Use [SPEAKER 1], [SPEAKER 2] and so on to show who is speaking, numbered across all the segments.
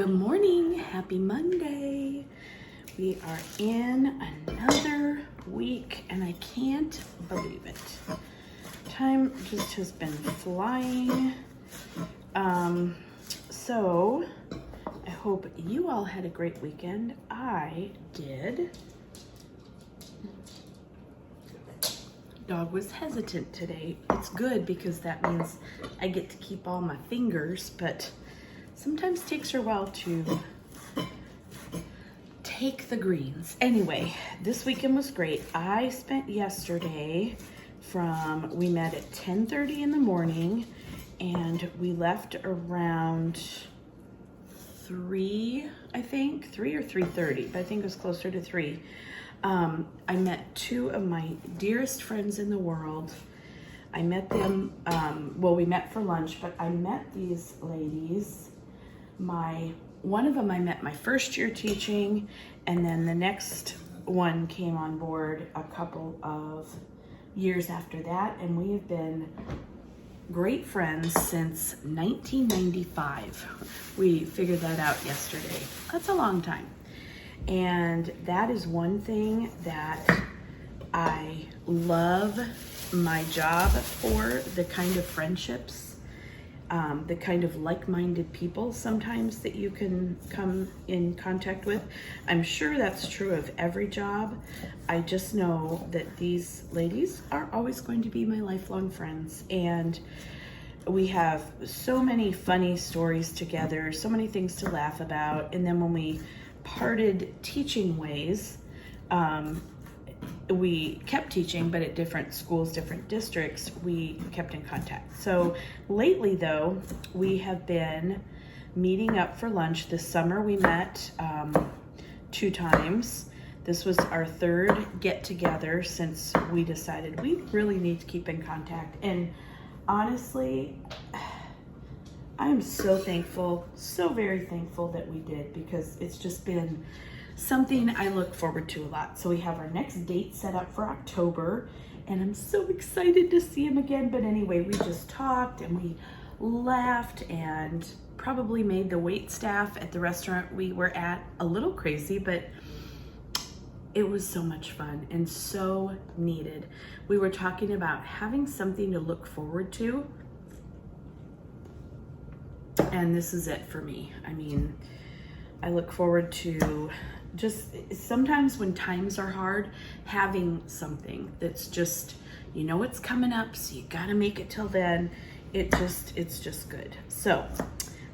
[SPEAKER 1] Good morning, happy Monday. We are in another week and I can't believe it. Time just has been flying. So I hope you all had a great weekend. I did. Dog was hesitant today. It's good because that means I get to keep all my fingers, but sometimes takes her a while to take the greens. Anyway, this weekend was great. I spent yesterday we met at 10:30 in the morning and we left around 3, I think, 3 or 3:30, but I think it was closer to 3. I met two of my dearest friends in the world. I met them, we met for lunch, but I met these ladies. One of them I met my first year teaching, and then the next one came on board a couple of years after that, and we have been great friends since 1995. We figured that out yesterday. That's a long time. And that is one thing that I love my job for, the kind of friendships, the kind of like-minded people sometimes that you can come in contact with. I'm sure that's true of every job. I just know that these ladies are always going to be my lifelong friends, and we have so many funny stories together, so many things to laugh about. And then when we parted teaching ways, we kept teaching, but at different schools, different districts, we kept in contact. So lately though, we have been meeting up for lunch. This summer we met 2 times. This was our 3rd get together since we decided we really need to keep in contact. And honestly, I am so thankful, so very thankful that we did, because it's just been something I look forward to a lot. So we have our next date set up for October, and I'm so excited to see him again. But anyway, we just talked and we laughed and probably made the wait staff at the restaurant we were at a little crazy, but it was so much fun and so needed. We were talking about having something to look forward to, and this is it for me. I mean, I look forward to just sometimes when times are hard, having something that's just, you know, it's coming up, so you gotta make it till then. It's just good. So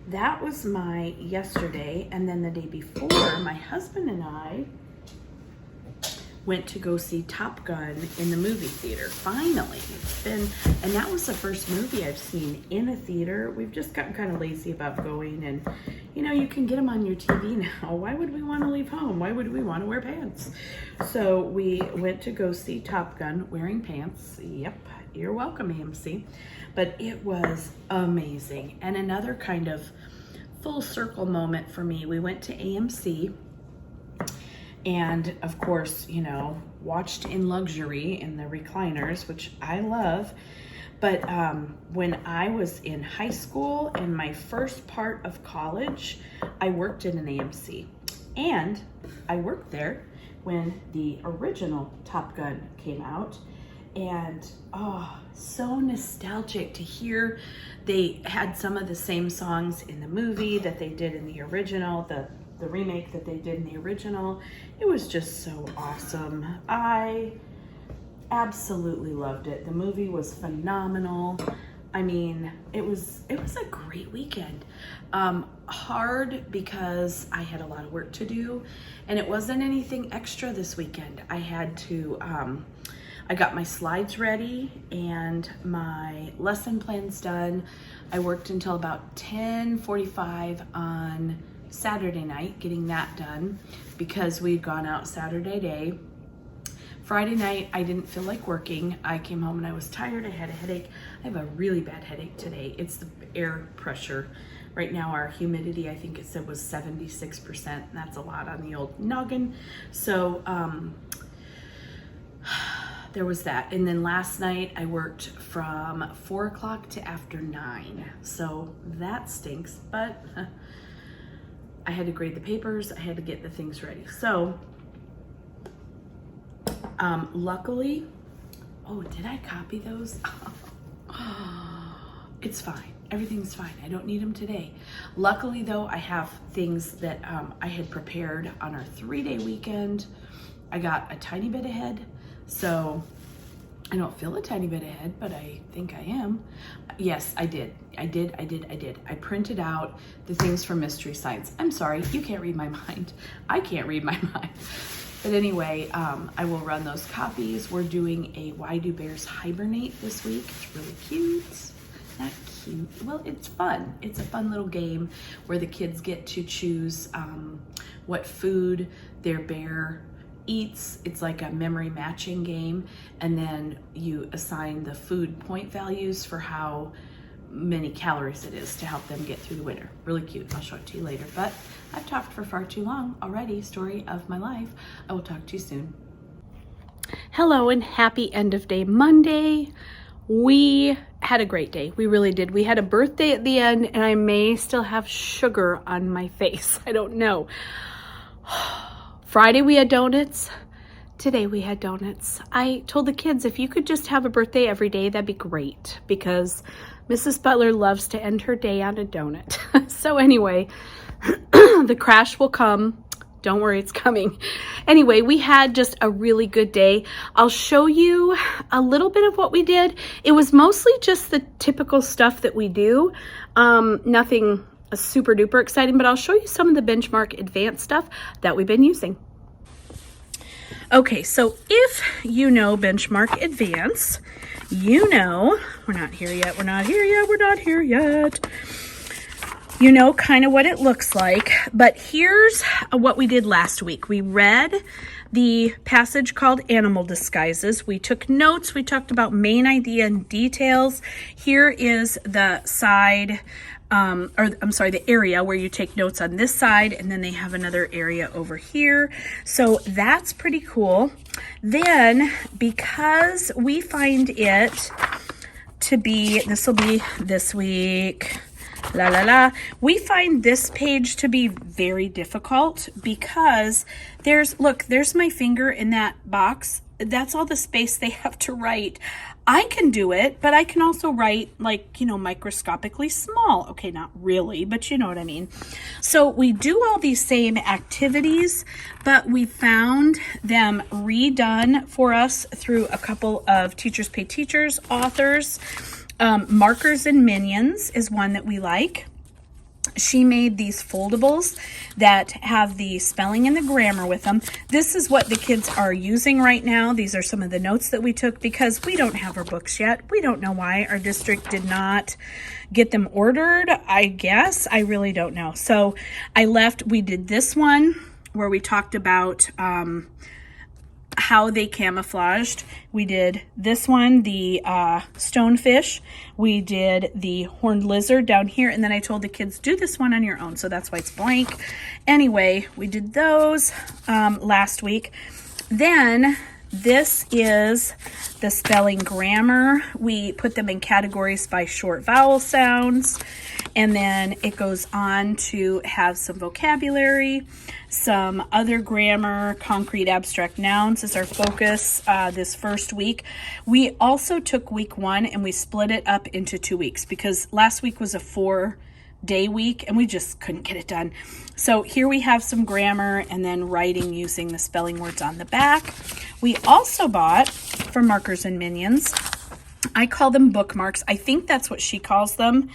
[SPEAKER 1] that was my yesterday. And then the day before, my husband and I went to go see Top Gun in the movie theater. Finally, and that was the first movie I've seen in a theater. We've just gotten kind of lazy about going, and you know, you can get them on your TV now. Why would we want to leave home? Why would we want to wear pants? So we went to go see Top Gun wearing pants. Yep, you're welcome, AMC. But it was amazing. And another kind of full circle moment for me. We went to AMC, and of course, you know, watched in luxury in the recliners, which I love. But when I was in high school and my first part of college, I worked in an AMC. And I worked there when the original Top Gun came out. And oh, so nostalgic to hear they had some of the same songs in the movie that they did in the original, the remake that they did in the original. It was just so awesome. I absolutely loved it. The movie was phenomenal. I mean, it was a great weekend. Hard because I had a lot of work to do, and it wasn't anything extra this weekend. I had to, I got my slides ready and my lesson plans done. I worked until about 10:45 on Saturday night getting that done because we'd gone out Saturday day. Friday night, I didn't feel like working. I came home and I was tired. I had a headache. I have a really bad headache today. It's the air pressure. Right now, our humidity, I think it said, was 76%. And that's a lot on the old noggin. So there was that. And then last night, I worked from 4 o'clock to after 9. So that stinks, but I had to grade the papers. I had to get the things ready. So luckily, oh, did I copy those? It's fine. Everything's fine. I don't need them today. Luckily though, I have things that I had prepared on our 3-day weekend. I got a tiny bit ahead. So I don't feel a tiny bit ahead, but I think I am. Yes, I did. I printed out the things for Mystery Science. I'm sorry, you can't read my mind. I can't read my mind. But anyway, I will run those copies. We're doing a Why Do Bears Hibernate this week. It's really cute. Not cute. Well, it's fun. It's a fun little game where the kids get to choose what food their bear eats. It's like a memory matching game, and then you assign the food point values for how many calories it is to help them get through the winter. Really cute. I'll show it to you later, but I've talked for far too long already. Story of my life. I will talk to you soon. Hello and happy end of day Monday. We had a great day. We really did. We had a birthday at the end, and I may still have sugar on my face. I don't know. Friday we had donuts. Today we had donuts. I told the kids if you could just have a birthday every day, that'd be great, because Mrs. Butler loves to end her day on a donut. So anyway, the crash will come. Don't worry, it's coming. Anyway, we had just a really good day. I'll show you a little bit of what we did. It was mostly just the typical stuff that we do. Nothing super duper exciting, but I'll show you some of the benchmark advanced stuff that we've been using. Okay, so if you know benchmark advance, you know, we're not here yet. You know kind of what it looks like, but here's what we did last week. We read the passage called Animal Disguises. We took notes. We talked about main idea and details. Here is the side, the area where you take notes on this side, and then they have another area over here. So that's pretty cool. Then, because we find it to be, this will be this week, we find this page to be very difficult because there's my finger in that box. That's all the space they have to write. I can do it, but I can also write microscopically small. Okay, not really, but you know what I mean. So we do all these same activities, but we found them redone for us through a couple of Teachers Pay Teachers authors. Markers and Minions is one that we like. She made these foldables that have the spelling and the grammar with them. This is what the kids are using right now. These are some of the notes that we took because we don't have our books yet. We don't know why. Our district did not get them ordered, I guess. I really don't know. So we did this one where we talked about how they camouflaged. We did this one, the stonefish. We did the horned lizard down here, and then I told the kids, do this one on your own, so that's why it's blank. Anyway, we did those last week. Then this is the spelling grammar. We put them in categories by short vowel sounds, and then it goes on to have some vocabulary, some other grammar. Concrete abstract nouns is our focus this first week. We also took week 1 and we split it up into 2 weeks because last week was a 4-day week and we just couldn't get it done. So here we have some grammar and then writing using the spelling words on the back. We also bought, for Markers and Minions, I call them bookmarks. I think that's what she calls them.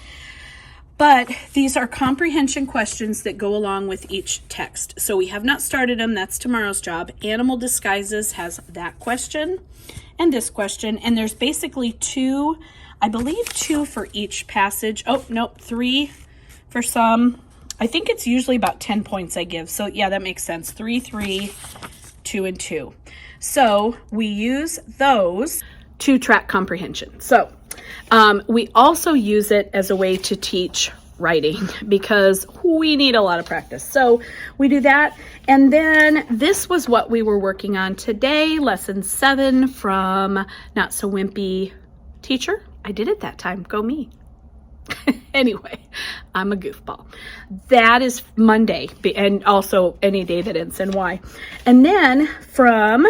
[SPEAKER 1] But these are comprehension questions that go along with each text. So we have not started them. That's tomorrow's job. Animal Disguises has that question and this question. And there's basically 2, I believe 2 for each passage. Oh, nope, 3 for some. I think it's usually about 10 points I give. So yeah, that makes sense. 3, 3, 2, and 2. So we use those to track comprehension. So we also use it as a way to teach writing because we need a lot of practice. So we do that. And then this was what we were working on today, lesson 7 from Not So Wimpy Teacher. I did it that time. Go me. Anyway, I'm a goofball. That is Monday, and also any day that ends in Y. And then from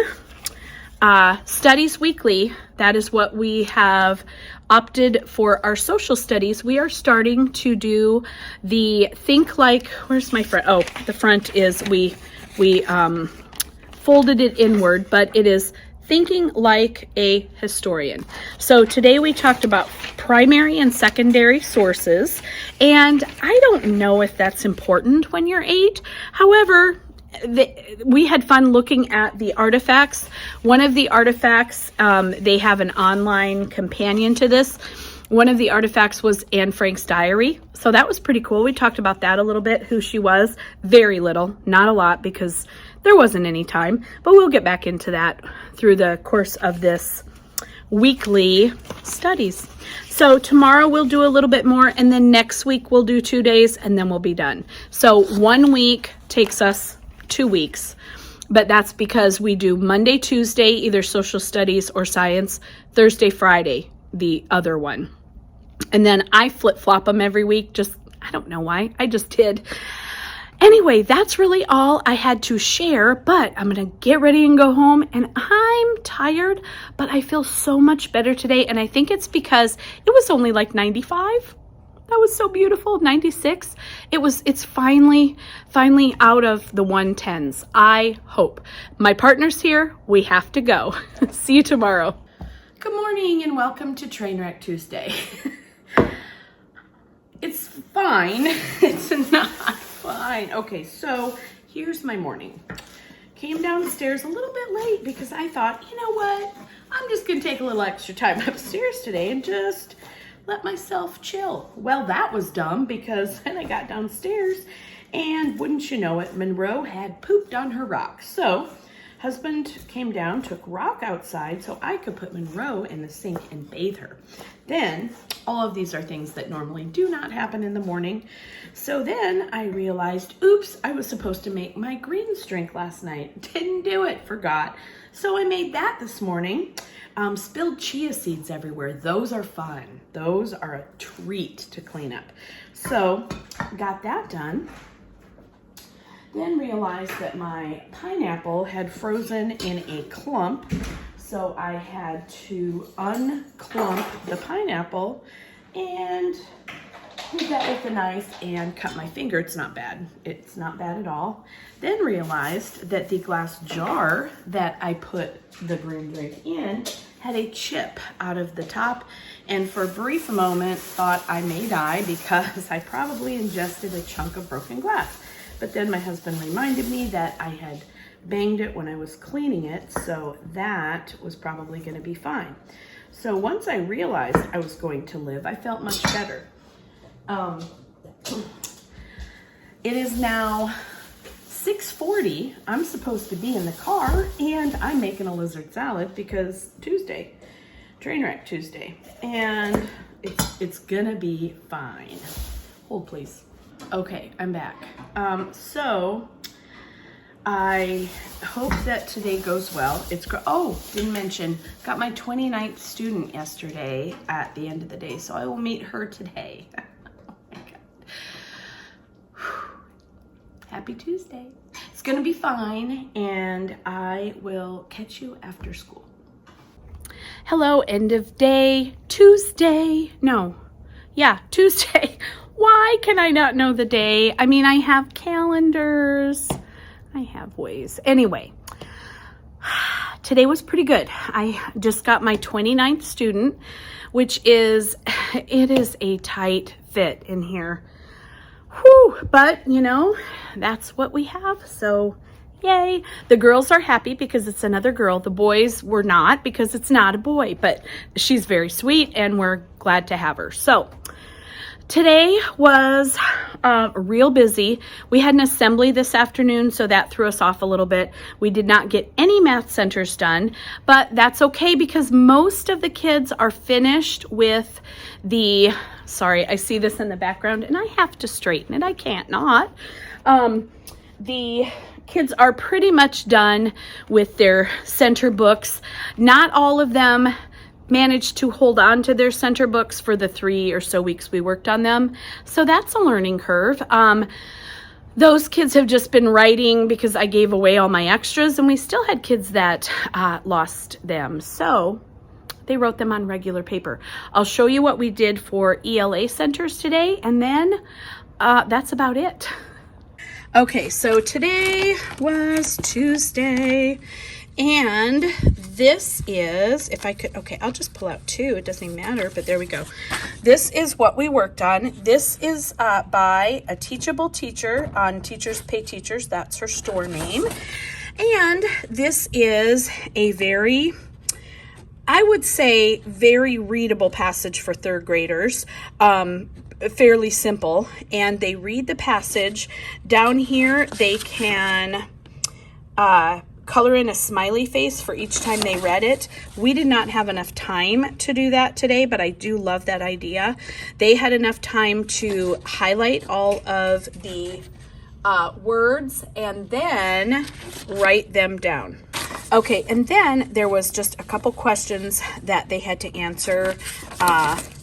[SPEAKER 1] Studies Weekly, that is what we have opted for our social studies. We are starting to do the Think Like, where's my front? Oh, the front is we folded it inward, but it is Thinking Like a Historian. So today we talked about primary and secondary sources, and I don't know if that's important when you're 8. However, we had fun looking at the artifacts. One of the artifacts, they have an online companion to this. One of the artifacts was Anne Frank's diary. So that was pretty cool. We talked about that a little bit, who she was. Very little, not a lot, because there wasn't any time. But we'll get back into that through the course of this weekly studies. So tomorrow we'll do a little bit more, and then next week we'll do 2 days, and then we'll be done. So 1 week takes us 2 weeks, but that's because we do Monday, Tuesday, either social studies or science, Thursday, Friday, the other one. And then I flip-flop them every week. Just, I don't know why. I just did. Anyway, that's really all I had to share, but I'm going to get ready and go home, and I'm tired, but I feel so much better today, and I think it's because it was only like 95. That was so beautiful. 96. It's finally out of the 110s. I hope. My partner's here. We have to go. See you tomorrow. Good morning and welcome to Trainwreck Tuesday. It's fine. It's not fine. Okay, so here's my morning. Came downstairs a little bit late because I thought, you know what? I'm just going to take a little extra time upstairs today and just let myself chill. Well, that was dumb because then I got downstairs and wouldn't you know it, Monroe had pooped on her rock. So husband came down, took rock outside so I could put Monroe in the sink and bathe her. Then all of these are things that normally do not happen in the morning. So then I realized, oops, I was supposed to make my greens drink last night. Didn't do it, forgot. So I made that this morning. Spilled chia seeds everywhere. Those are fun. Those are a treat to clean up. So got that done. Then realized that my pineapple had frozen in a clump. So I had to unclump the pineapple and did that with a knife and cut my finger. It's not bad. It's not bad at all. Then realized that the glass jar that I put the green drink in had a chip out of the top, and for a brief moment thought I may die because I probably ingested a chunk of broken glass. But then my husband reminded me that I had banged it when I was cleaning it, so that was probably going to be fine. So once I realized I was going to live, I felt much better. It is now 6:40. I'm supposed to be in the car, and I'm making a lizard salad because Tuesday, Trainwreck Tuesday, and it's gonna be fine. Hold please. Okay, I'm back. So I hope that today goes well. Oh, didn't mention, got my 29th student yesterday at the end of the day, so I will meet her today. Oh my God. Happy Tuesday. It's gonna be fine, and I will catch you after school. Hello, end of day, Tuesday. No, yeah, Tuesday. Why can I not know the day? I mean, I have calendars. I have ways. Anyway, today was pretty good. I just got my 29th student, which is, it is a tight fit in here. Whew, but you know, that's what we have. So yay. The girls are happy because it's another girl. The boys were not because it's not a boy, but she's very sweet and we're glad to have her. So today was real busy. We had an assembly this afternoon, so that threw us off a little bit. We did not get any math centers done, but that's okay because most of the kids are finished with the, sorry, I see this in the background and I have to straighten it. I can't not. The kids are pretty much done with their center books. Not all of them managed to hold on to their center books for the 3 or so weeks we worked on them. So that's a learning curve. Those kids have just been writing because I gave away all my extras, and we still had kids that lost them. So they wrote them on regular paper. I'll show you what we did for ELA centers today, and then that's about it. Okay, so today was Tuesday, and this is, if I could, okay, I'll just pull out 2. It doesn't even matter, but there we go. This is what we worked on. This is by a Teachable Teacher on Teachers Pay Teachers. That's her store name. And this is a very, I would say, very readable passage for 3rd graders. Fairly simple. And they read the passage. Down here, they can color in a smiley face for each time they read it. We did not have enough time to do that today, but I do love that idea. They had enough time to highlight all of the words and then write them down. Okay, and then there was just a couple questions that they had to answer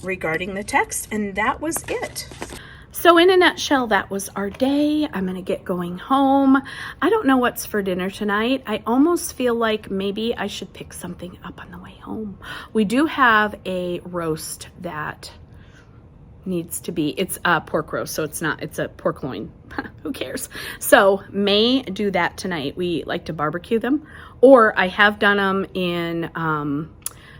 [SPEAKER 1] regarding the text, and that was it. So in a nutshell, that was our day. I'm gonna get going home. I don't know what's for dinner tonight. I almost feel like maybe I should pick something up on the way home. We do have a roast that needs to be, it's a pork roast, so it's a pork loin. Who cares? So may do that tonight. We like to barbecue them, or I have done them in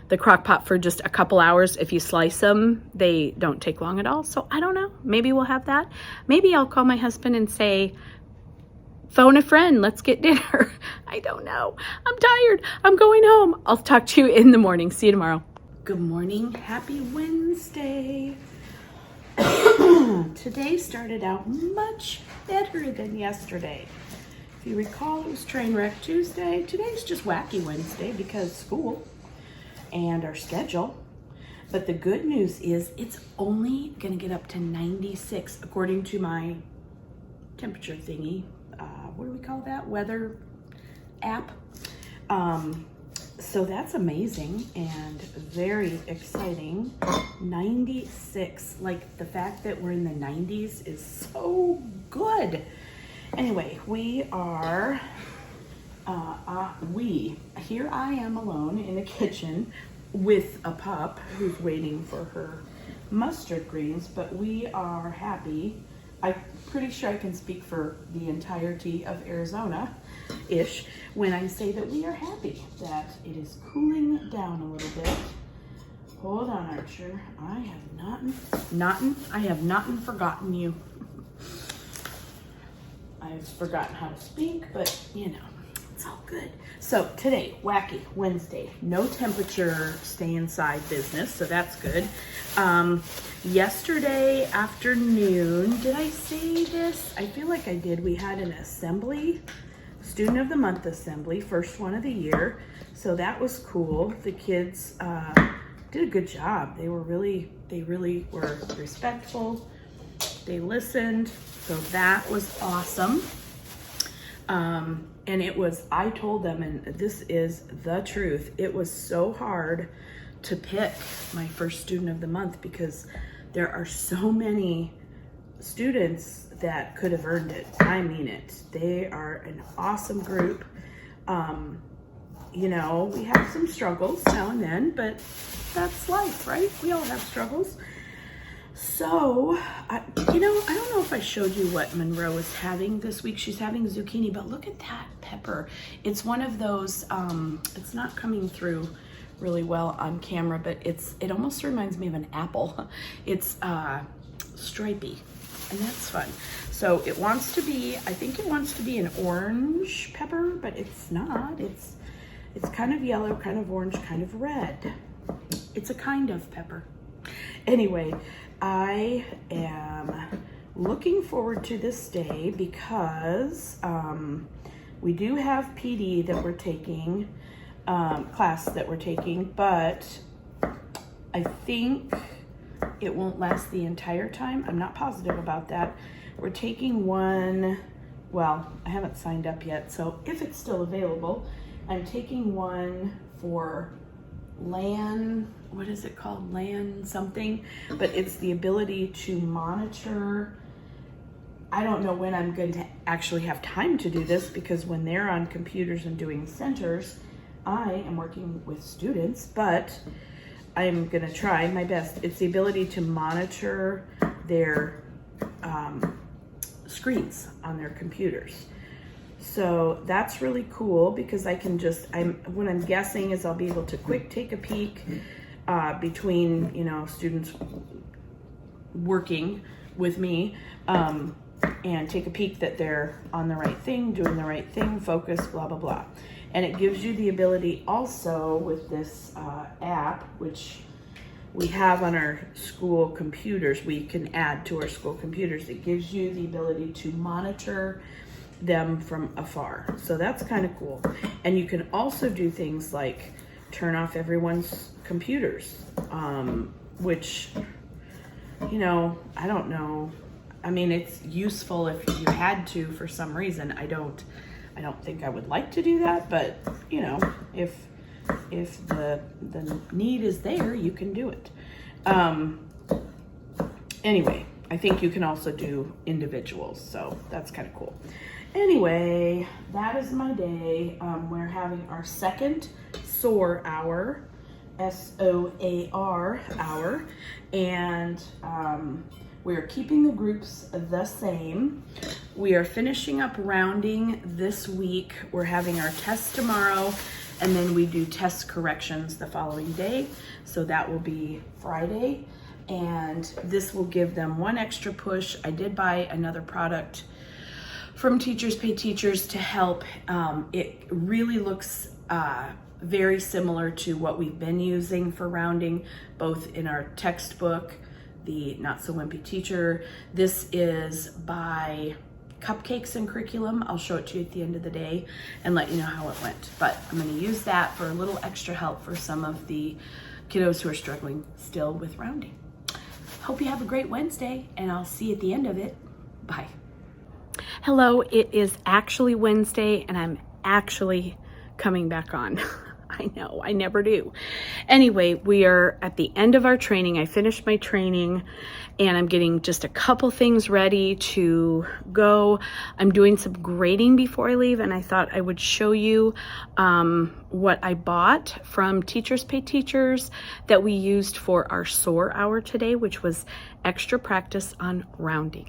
[SPEAKER 1] the crock pot for just a couple hours. If you slice them, they don't take long at all. So I don't know. Maybe we'll have that. Maybe I'll call my husband and say, phone a friend, let's get dinner. I don't know. I'm tired. I'm going home. I'll talk to you in the morning. See you tomorrow. Good morning. Happy Wednesday. Today started out much better than yesterday. If you recall, it was Train Wreck Tuesday. Today's just Wacky Wednesday because school and our schedule. But the good news is it's only gonna get up to 96 according to my temperature thingy. What do we call that? Weather app. So that's amazing and very exciting. 96, like the fact that we're in the 90s is so good. Anyway, we are, here I am alone in the kitchen with a pup who's waiting for her mustard greens, but we are happy. I'm pretty sure I can speak for the entirety of Arizona-ish when I say that we are happy that it is cooling down a little bit. Hold on, Archer. I have not forgotten you. I've forgotten how to speak, but you know, it's all good. So today, Wacky Wednesday, no temperature, stay inside business, so that's good. Yesterday afternoon, did I say this? I feel like I did. We had an assembly, Student of the Month assembly, first one of the year. So that was cool. The kids did a good job. They really were respectful. They listened. So that was awesome. And it was, I told them, and this is the truth, it was so hard to pick my first Student of the Month because there are so many students that could have earned it. I mean it. They are an awesome group. You know, we have some struggles now and then, but that's life, right? We all have struggles. So, I don't know if I showed you what Monroe is having this week. She's having zucchini, but look at that pepper. It's one of those, it's not coming through really well on camera, but it almost reminds me of an apple. It's stripy, and that's fun. So it wants to be, I think it wants to be an orange pepper, but it's not. It's kind of yellow, kind of orange, kind of red. It's a kind of pepper. Anyway, I am looking forward to this day because we do have PD that we're taking, class that we're taking, but I think it won't last the entire time. I'm not positive about that. We're taking one, well, I haven't signed up yet, so if it's still available, I'm taking one for LAN, what is it called? LAN something, but it's the ability to monitor. I don't know when I'm going to actually have time to do this, because when they're on computers and doing centers, I am working with students, but I'm going to try my best. It's the ability to monitor their screens on their computers. So that's really cool, because I can just, what I'm guessing is I'll be able to quick take a peek between, you know, students working with me, and take a peek that they're on the right thing, doing the right thing, focus, blah, blah, blah. And it gives you the ability also with this app, which we have on our school computers, we can add to our school computers. It gives you the ability to monitor them from afar. So that's kind of cool. And you can also do things like turn off everyone's computers, which, you know, I don't know. I mean, it's useful if you had to for some reason. I don't think I would like to do that, but you know, if the need is there, you can do it. Anyway, I think you can also do individuals, so that's kind of cool. Anyway, that is my day. We're having our second SOAR hour, SOAR hour, and we're keeping the groups the same. We are finishing up rounding this week. We're having our test tomorrow, and then we do test corrections the following day. So that will be Friday, and this will give them one extra push. I did buy another product from Teachers Pay Teachers to help. It really looks very similar to what we've been using for rounding, both in our textbook, the Not So Wimpy Teacher. This is by Cupcakes and Curriculum. I'll show it to you at the end of the day and let you know how it went. But I'm going to use that for a little extra help for some of the kiddos who are struggling still with rounding. Hope you have a great Wednesday, and I'll see you at the end of it. Bye. Hello, it is actually Wednesday, and I'm actually coming back on. I know, I never do. Anyway, we are at the end of our training. I finished my training, and I'm getting just a couple things ready to go. I'm doing some grading before I leave, and I thought I would show you what I bought from Teachers Pay Teachers that we used for our SOAR hour today, which was extra practice on rounding.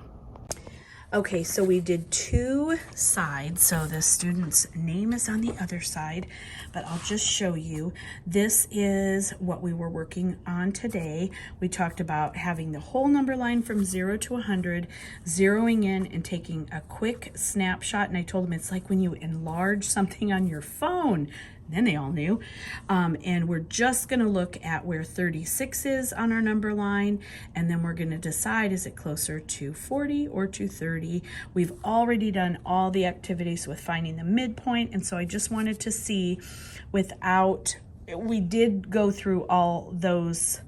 [SPEAKER 1] Okay, so we did two sides. So the student's name is on the other side, but I'll just show you. This is what we were working on today. We talked about having the whole number line from 0 to 100, zeroing in and taking a quick snapshot. And I told them it's like when you enlarge something on your phone. Then they all knew. And we're just going to look at where 36 is on our number line, and then we're going to decide, is it closer to 40 or to 30? We've already done all the activities with finding the midpoint, and so I just wanted to see we did go through all those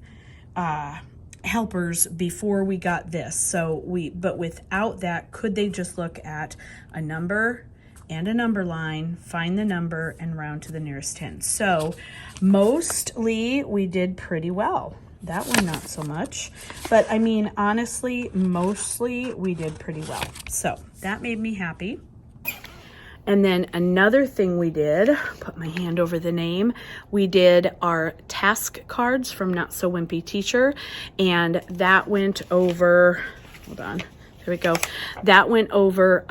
[SPEAKER 1] helpers before we got this. But without that, could they just look at a number and a number line, find the number, and round to the nearest 10. So mostly we did pretty well. That one not so much, but I mean, honestly, mostly we did pretty well. So that made me happy. And then another thing we did, put my hand over the name, we did our task cards from Not So Wimpy Teacher, and that went over, hold on, there we go. That went over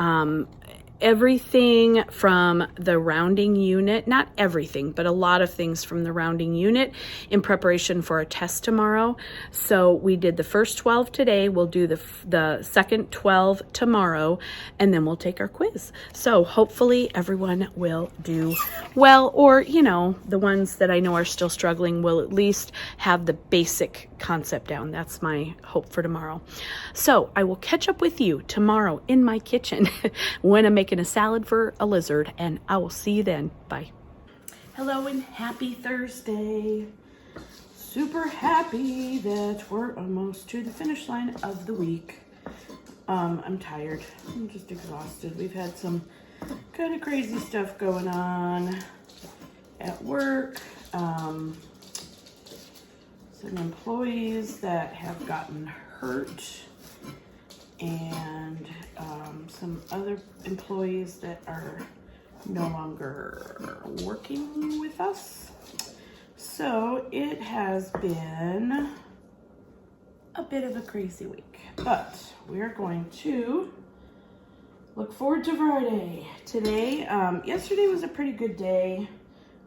[SPEAKER 1] everything from the rounding unit, not everything, but a lot of things from the rounding unit in preparation for a test tomorrow. So we did the first 12 today, we'll do the second 12 tomorrow, and then we'll take our quiz. So hopefully everyone will do well, or, you know, the ones that I know are still struggling will at least have the basic concept down. That's my hope for tomorrow. So I will catch up with you tomorrow in my kitchen when I'm making a salad for a lizard, and I will see you then. Bye. Hello and happy Thursday. Super happy that we're almost to the finish line of the week. I'm tired. I'm just exhausted. We've had some kind of crazy stuff going on at work. some employees that have gotten hurt, and some other employees that are no longer working with us. So it has been a bit of a crazy week, but we're going to look forward to Friday. Today, yesterday was a pretty good day.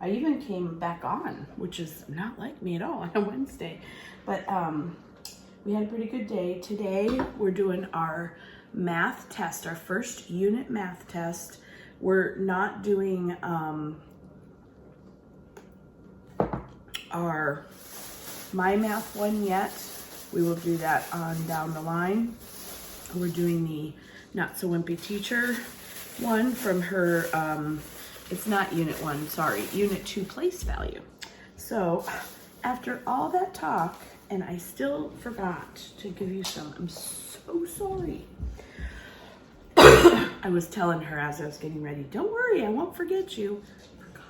[SPEAKER 1] I even came back on, which is not like me at all on a Wednesday, but we had a pretty good day. Today, we're doing our math test, our first unit math test. We're not doing our My Math one yet. We will do that on down the line. We're doing the Not So Wimpy Teacher one from her, it's not unit 1, sorry, unit 2 place value. So after all that talk, and I still forgot to give you some, I'm so sorry. I was telling her as I was getting ready, don't worry, I won't forget you. Forgot.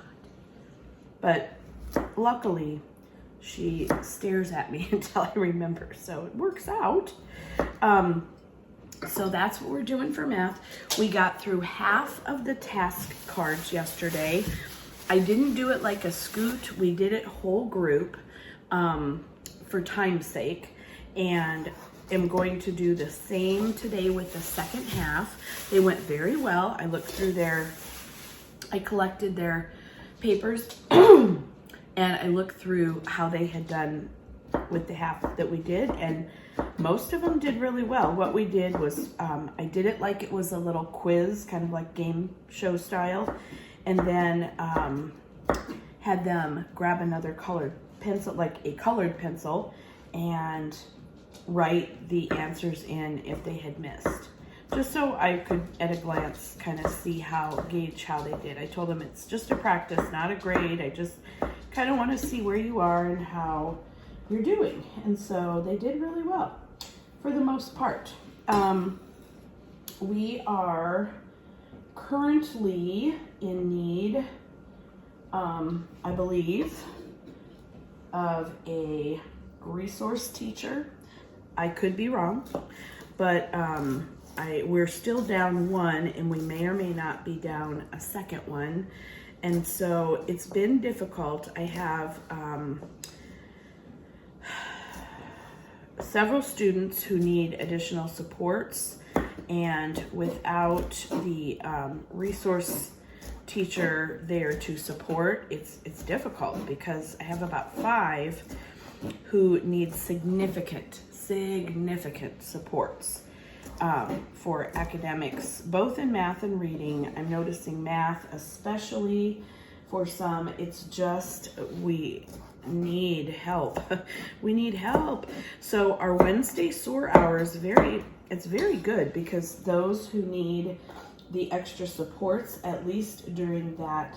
[SPEAKER 1] But luckily, she stares at me until I remember, so it works out. So that's what we're doing for math. We got through half of the task cards yesterday. I didn't do it like a scoot. We did it whole group for time's sake, and am going to do the same today with the second half. They went very well. I looked through I collected their papers and I looked through how they had done with the half that we did, and most of them did really well. What we did was, I did it like it was a little quiz, kind of like game show style, and then had them grab another colored pencil, like a colored pencil, and write the answers in if they had missed. Just so I could, at a glance, kind of gauge how they did. I told them it's just a practice, not a grade. I just kind of want to see where you are and how you're doing. And so they did really well for the most part. We are currently in need, I believe, of a resource teacher. I could be wrong, but we're still down one, and we may or may not be down a second one. And so it's been difficult. I have several students who need additional supports, and without the resource teacher there to support, it's difficult, because I have about 5 who need significant supports for academics, both in math and reading. I'm noticing math, especially for some, it's just, we need help. We need help. So our Wednesday SOAR hour is it's very good, because those who need the extra supports, at least during that,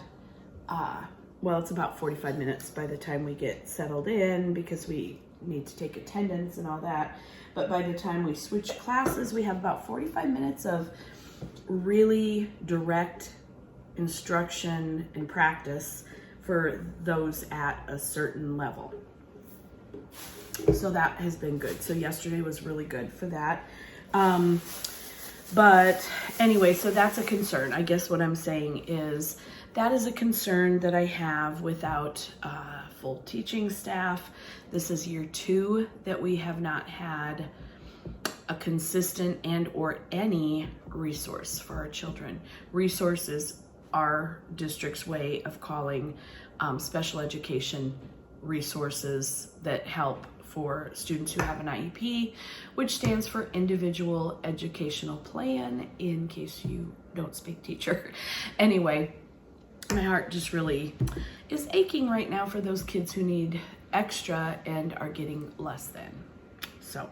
[SPEAKER 1] well, it's about 45 minutes by the time we get settled in, because we need to take attendance and all that. But by the time we switch classes, we have about 45 minutes of really direct instruction and practice for those at a certain level. So that has been good. So yesterday was really good for that. But anyway, so that's a concern. I guess what I'm saying is that is a concern that I have without full teaching staff. This is year 2 that we have not had a consistent and or any resource for our children. Resource is our district's way of calling special education resources that help for students who have an IEP, which stands for Individual Educational Plan, in case you don't speak teacher. Anyway, my heart just really is aching right now for those kids who need extra and are getting less than. So,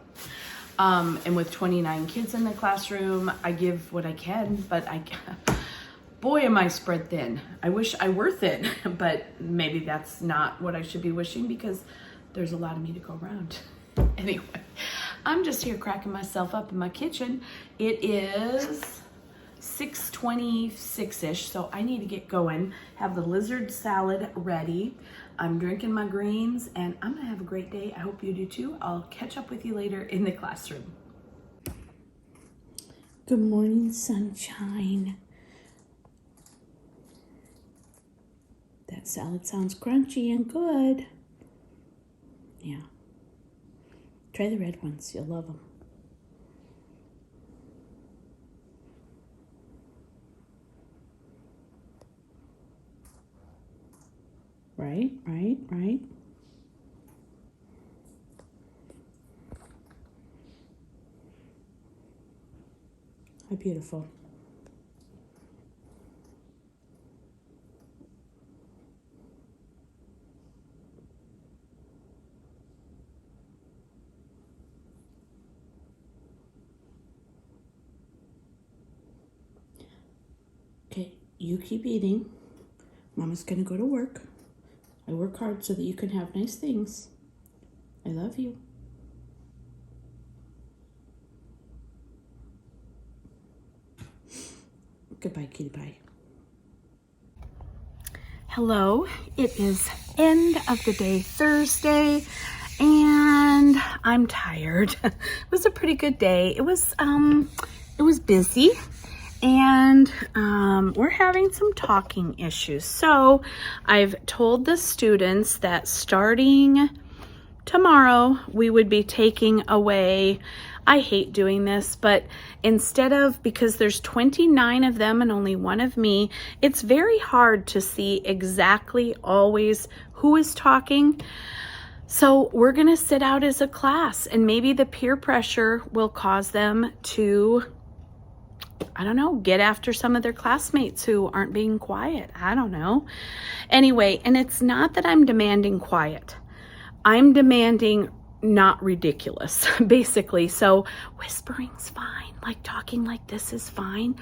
[SPEAKER 1] and with 29 kids in the classroom, I give what I can, but boy, am I spread thin. I wish I were thin, but maybe that's not what I should be wishing, because there's a lot of me to go around. Anyway, I'm just here cracking myself up in my kitchen. It is 6:26-ish, so I need to get going, have the lizard salad ready. I'm drinking my greens, and I'm gonna have a great day. I hope you do too. I'll catch up with you later in the classroom. Good morning, sunshine. That salad sounds crunchy and good. Yeah. Try the red ones. You'll love them. Right. How beautiful. Okay, you keep eating. Mama's gonna go to work. I work hard so that you can have nice things. I love you. Goodbye, kitty pie. Hello, it is end of the day Thursday, and I'm tired. It was a pretty good day. It was busy, and we're having some talking issues. So I've told the students that starting tomorrow we would be taking away, I hate doing this, but instead of, because there's 29 of them and only one of me, it's very hard to see exactly always who is talking. So we're gonna sit out as a class, and maybe the peer pressure will cause them to, I don't know, get after some of their classmates who aren't being quiet. I don't know. Anyway, and it's not that I'm demanding quiet. I'm demanding not ridiculous, basically. So whispering's fine, like talking like this is fine.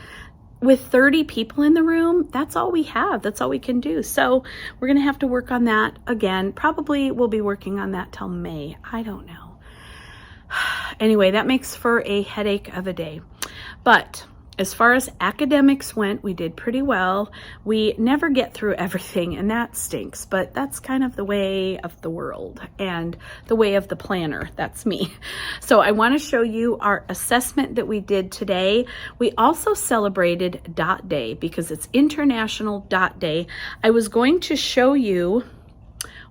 [SPEAKER 1] With 30 people in the room, that's all we have. That's all we can do. So we're gonna have to work on that again. Probably we'll be working on that till May. I don't know. Anyway, that makes for a headache of a day. But as far as academics went, we did pretty well. We never get through everything, and that stinks, but that's kind of the way of the world and the way of the planner. That's me. So I want to show you our assessment that we did today. We also celebrated Dot Day because it's International Dot Day. I was going to show you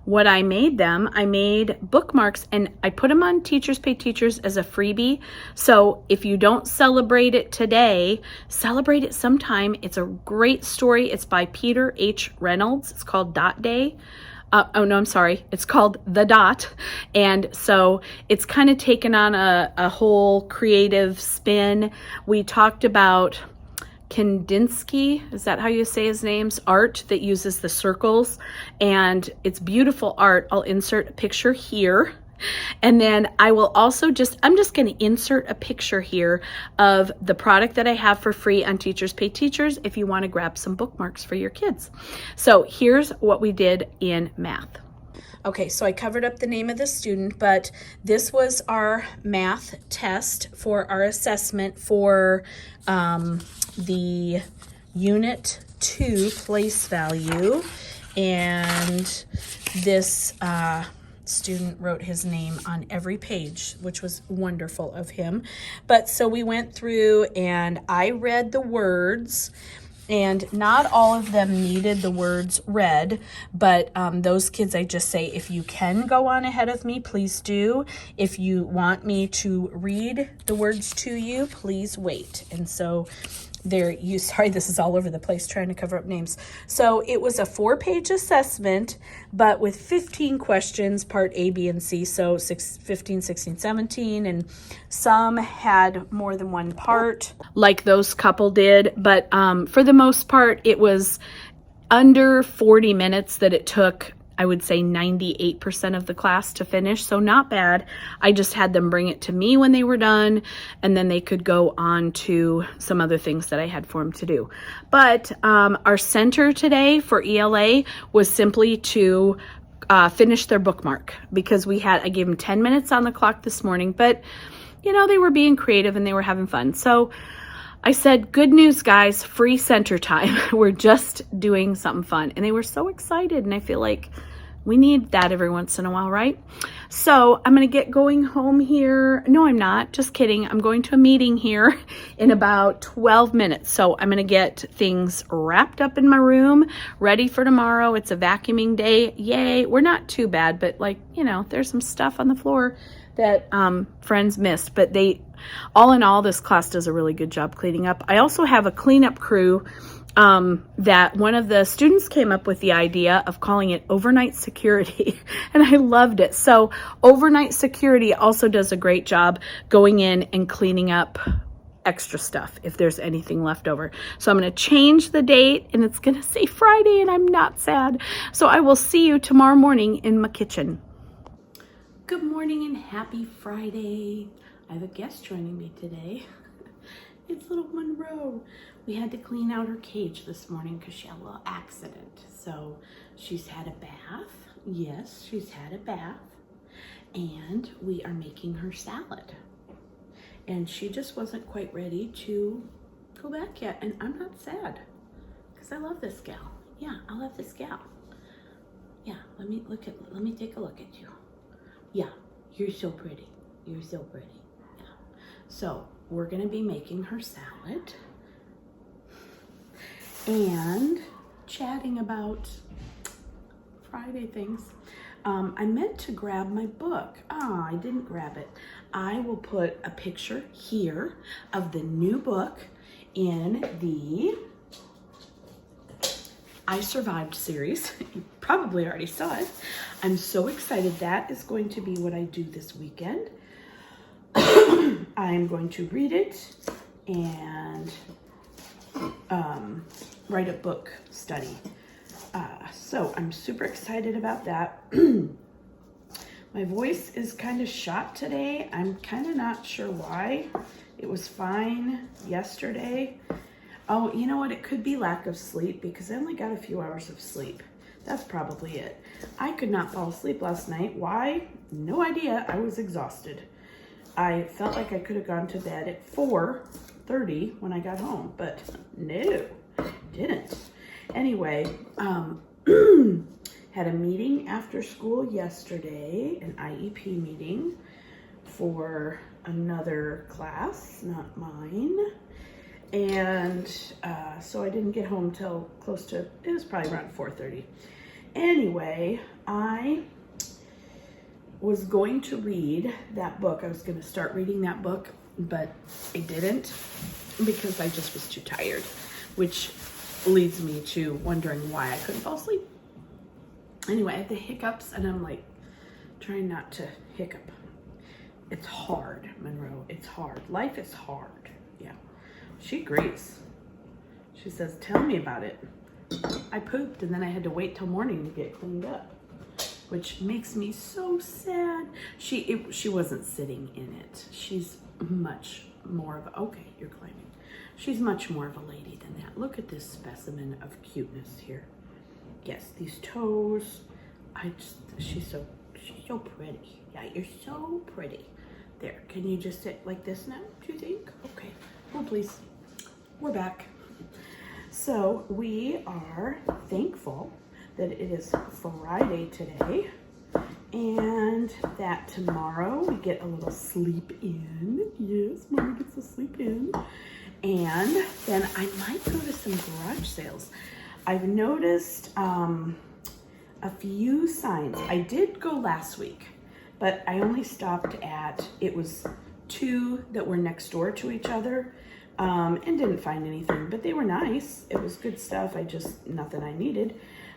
[SPEAKER 1] what I made them. I made bookmarks, and I put them on Teachers Pay Teachers as a freebie. So if you don't celebrate it today, celebrate it sometime. It's a great story. It's by Peter H. Reynolds. It's called Dot Day. It's called The Dot. And so it's kind of taken on a whole creative spin. We talked about Kandinsky, is that how you say his name's art that uses the circles, and it's beautiful art. I'll insert a picture here, and then I will also I'm just going to insert a picture here of the product that I have for free on Teachers Pay Teachers if you want to grab some bookmarks for your kids. So here's what we did in math. Okay, so I covered up the name of the student, but this was our math test for our assessment for the Unit 2 place value. And this student wrote his name on every page, which was wonderful of him. But so we went through and I read the words, and not all of them needed the words read, but those kids, I just say, if you can go on ahead of me, please do. If you want me to read the words to you, please wait. And so sorry, this is all over the place trying to cover up names. So it was a 4-page assessment, but with 15 questions, part A, B, and C. So 15, 16, 17, and some had more than one part, like those couple did. But for the most part, it was under 40 minutes that it took, I would say 98% of the class to finish, so not bad. I just had them bring it to me when they were done, and then they could go on to some other things that I had for them to do. But our center today for ELA was simply to finish their bookmark, because I gave them 10 minutes on the clock this morning, but you know, they were being creative and they were having fun. So I said, good news, guys, free center time. We're just doing something fun. And they were so excited. And I feel like We need that every once in a while, right? So I'm going to get going home here. No, I'm not. Just kidding. I'm going to a meeting here in about 12 minutes. So I'm going to get things wrapped up in my room, ready for tomorrow. It's a vacuuming day. Yay. We're not too bad, but like, you know, there's some stuff on the floor that friends missed. But all in all, this class does a really good job cleaning up. I also have a cleanup crew that one of the students came up with the idea of calling it overnight security, and I loved it. So overnight security also does a great job going in and cleaning up extra stuff if there's anything left over. So I'm going to change the date, and it's going to say Friday, and I'm not sad. So I will see you tomorrow morning in my kitchen. Good morning and happy Friday. I have a guest joining me today. It's little Monroe. We had to clean out her cage this morning because she had a little accident. So she's had a bath. Yes, she's had a bath. And we are making her salad. And she just wasn't quite ready to go back yet. And I'm not sad because I love this gal. Yeah, I love this gal. Yeah, let me take a look at you. Yeah, you're so pretty. You're so pretty. Yeah. So we're going to be making her salad and chatting about Friday things. I meant to grab my book. I didn't grab it. I will put a picture here of the new book in the I Survived series. You probably already saw it. I'm so excited. That is going to be what I do this weekend. I'm going to read it and write a book study. So I'm super excited about that. My voice is kind of shot today. I'm kind of not sure why. It was fine yesterday. Oh, you know what? It could be lack of sleep because I only got a few hours of sleep. That's probably it. I could not fall asleep last night. Why? No idea. I was exhausted. I felt like I could have gone to bed at 4:30 when I got home, but no, didn't. Anyway, had a meeting after school yesterday, an IEP meeting for another class, not mine. And so I didn't get home till close to, it was probably around 4:30. Anyway, I was going to read that book. I was going to start reading that book, but I didn't because I just was too tired, which leads me to wondering why I couldn't fall asleep. Anyway, I had the hiccups, and I'm like trying not to hiccup. It's hard, Monroe. It's hard. Life is hard. Yeah. She agrees. She says, tell me about it. I pooped, and then I had to wait till morning to get cleaned up, which makes me so sad. She wasn't sitting in it. She's much more of a, okay, you're climbing. She's much more of a lady than that. Look at this specimen of cuteness here. Yes, these toes. She's so pretty. Yeah, you're so pretty. There, can you just sit like this now, do you think? Okay, oh please. We're back. So we are thankful that it is Friday today and that tomorrow we get a little sleep in. Yes, Mommy gets to sleep in. And then I might go to some garage sales. I've noticed a few signs. I did go last week, but I only stopped at, it was 2 that were next door to each other. And didn't find anything, but they were nice. It was good stuff. Nothing I needed.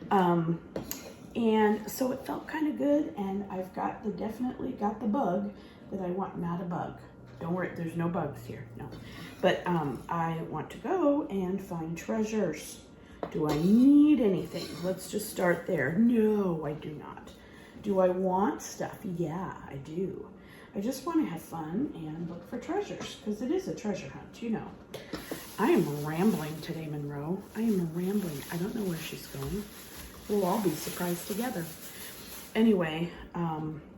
[SPEAKER 1] And so it felt kind of good. And I've definitely got the bug that I want. Not a bug. Don't worry. There's no bugs here. No. But I want to go and find treasures. Do I need anything? Let's just start there. No, I do not. Do I want stuff? Yeah, I do. I just want to have fun and look for treasures because it is a treasure hunt, you know. I am rambling today, Monroe. I am rambling. I don't know where she's going. We'll all be surprised together. Anyway,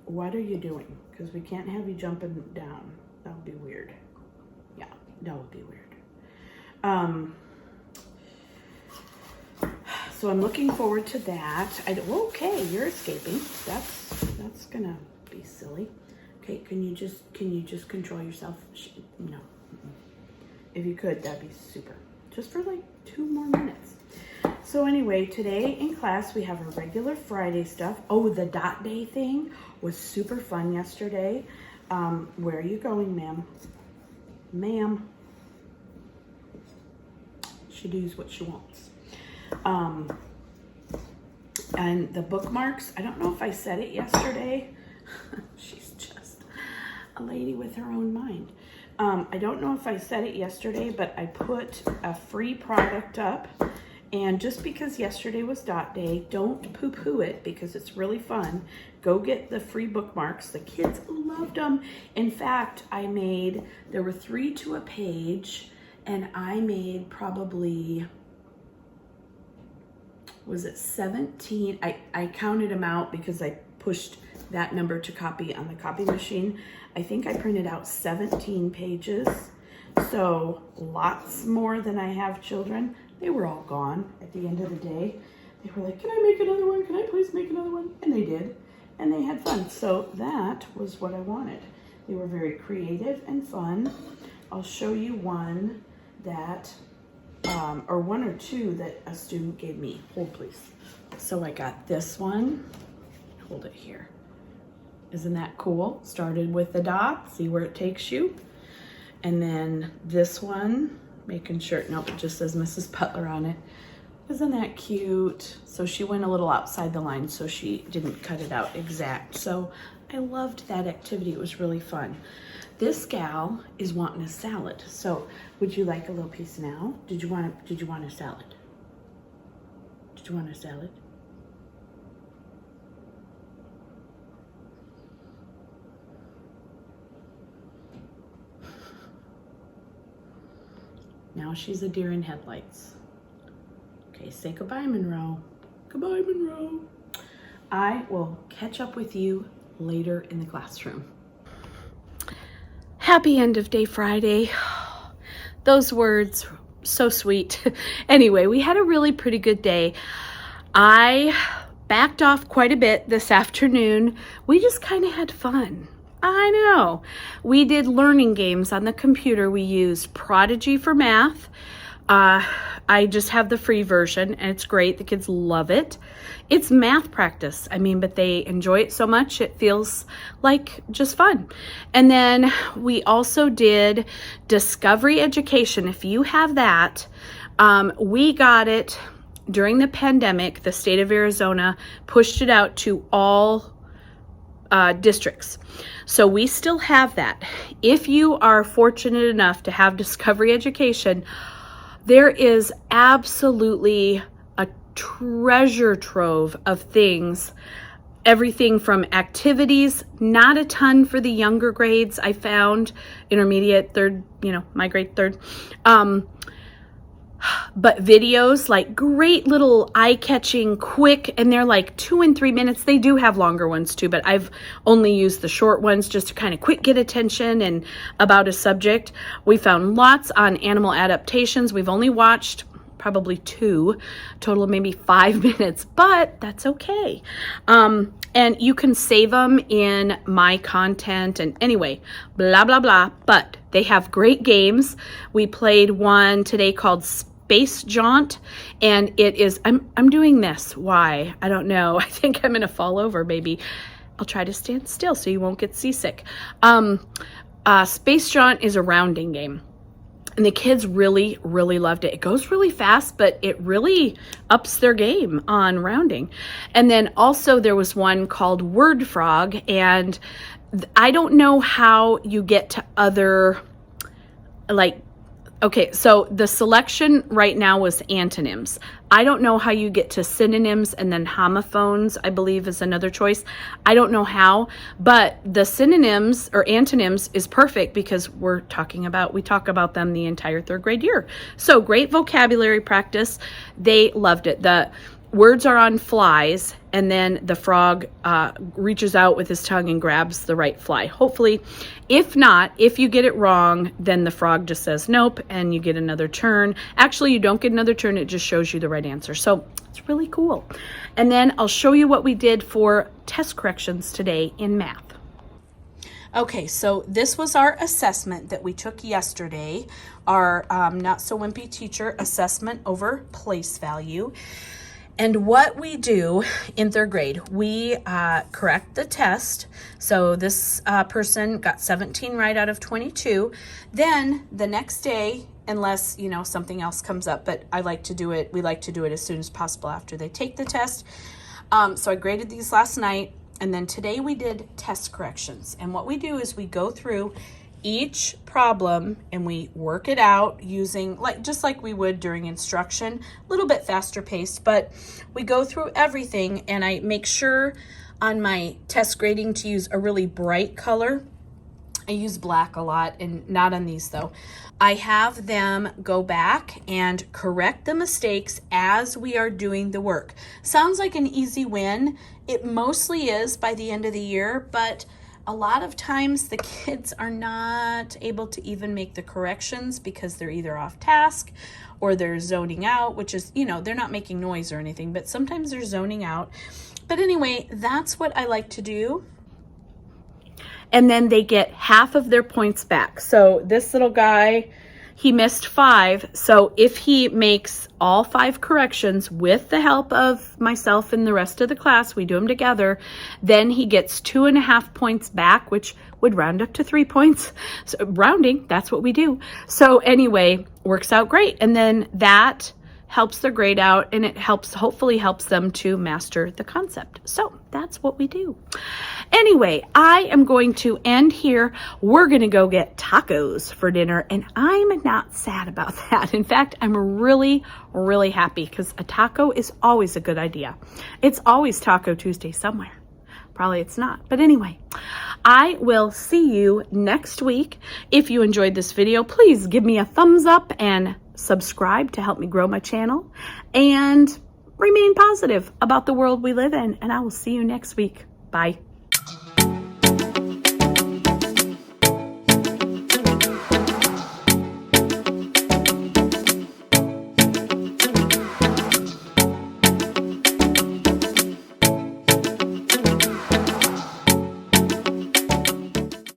[SPEAKER 1] what are you doing? Because we can't have you jumping down. That would be weird. Yeah, that would be weird. So I'm looking forward to that. Okay, you're escaping. That's gonna be silly. Okay, can you just control yourself? No. If you could, that'd be super. Just for like 2 more minutes. So anyway, today in class we have our regular Friday stuff. Oh, the dot day thing was super fun yesterday. Where are you going, ma'am? Ma'am. She does what she wants. And the bookmarks, I don't know if I said it yesterday. She's just a lady with her own mind. I don't know if I said it yesterday, but I put a free product up. And just because yesterday was dot day, don't poo-poo it because it's really fun. Go get the free bookmarks. The kids loved them. In fact, there were 3 to a page, and I made probably, was it 17? I counted them out because I pushed that number to copy on the copy machine. I think I printed out 17 pages. So lots more than I have children. They were all gone at the end of the day. They were like, can I make another one? Can I please make another one? And they did. And they had fun. So that was what I wanted. They were very creative and fun. I'll show you one that, or 1 or 2 that a student gave me. Hold please. So I got this one. Hold it here. Isn't that cool? Started with the dot. See where it takes you. And then this one, making sure, nope, it just says Mrs. Butler on it. Isn't that cute? So she went a little outside the line, so she didn't cut it out exact. So I loved that activity. It was really fun. This gal is wanting a salad. So would you like a little piece now? Did you want a salad? Did you want a salad? Now she's a deer in headlights. Okay, say goodbye, Monroe. Goodbye, Monroe. I will catch up with you later in the classroom. Happy end of day Friday. Those words, so sweet. Anyway, we had a really pretty good day. I backed off quite a bit this afternoon. We just kind of had fun. I know. We did learning games on the computer. We used Prodigy for math. I just have the free version and it's great. The kids love it. It's math practice. But they enjoy it so much. It feels like just fun. And then we also did Discovery Education. If you have that, we got it during the pandemic. The state of Arizona pushed it out to all districts. So we still have that. If you are fortunate enough to have Discovery Education, there is absolutely a treasure trove of things. Everything from activities, not a ton for the younger grades. I found intermediate, third, my grade third. But videos, like great little eye-catching, quick, and they're like 2 and 3 minutes. They do have longer ones too, but I've only used the short ones just to kind of quick get attention and about a subject. We found lots on animal adaptations. We've only watched probably 2, total of maybe 5 minutes, but that's okay. And you can save them in my content and anyway, blah, blah, blah, but they have great games. We played one today called Space Jaunt, and it is, I'm doing this. Why? I don't know. I think I'm gonna fall over, baby. I'll try to stand still so you won't get seasick. Space Jaunt is a rounding game. And the kids really, really loved it. It goes really fast, but it really ups their game on rounding. And then also there was one called Word Frog, and I don't know how you get to other, okay, so the selection right now was antonyms. I don't know how you get to synonyms, and then homophones, I believe, is another choice. I don't know how, but the synonyms or antonyms is perfect because we talk about them the entire 3rd grade year. So great vocabulary practice. They loved it. The words are on flies, and then the frog reaches out with his tongue and grabs the right fly. Hopefully, if not, if you get it wrong, then the frog just says nope, and you get another turn. Actually, you don't get another turn. It just shows you the right answer. So It's really cool. And then I'll show you what we did for test corrections today in math. Okay, so this was our assessment that we took yesterday, our Not So Wimpy Teacher assessment over place value. And what we do in third grade, we correct the test. So this person got 17 right out of 22. Then the next day, unless, you know, something else comes up, but we like to do it as soon as possible after they take the test. So I graded these last night. And then today we did test corrections. And what we do is we go through each problem and we work it out using, just like we would during instruction, a little bit faster paced, but we go through everything, and I make sure on my test grading to use a really bright color. I use black a lot, and not on these though. I have them go back and correct the mistakes as we are doing the work. Sounds like an easy win. It mostly is by the end of the year, but a lot of times the kids are not able to even make the corrections because they're either off task or they're zoning out, which is, you know, they're not making noise or anything, but sometimes they're zoning out. But anyway, that's what I like to do. And then they get half of their points back. So this little guy, he missed 5. So if he makes all 5 corrections with the help of myself and the rest of the class, we do them together, then he gets 2.5 points back, which would round up to 3 points. So rounding, that's what we do. So anyway, works out great. And then that helps their grade out, and it hopefully helps them to master the concept. So that's what we do. Anyway, I am going to end here. We're going to go get tacos for dinner, and I'm not sad about that. In fact, I'm really, really happy because a taco is always a good idea. It's always Taco Tuesday somewhere. Probably it's not. But anyway, I will see you next week. If you enjoyed this video, please give me a thumbs up and subscribe to help me grow my channel, and remain positive about the world we live in. And I will see you next week. Bye.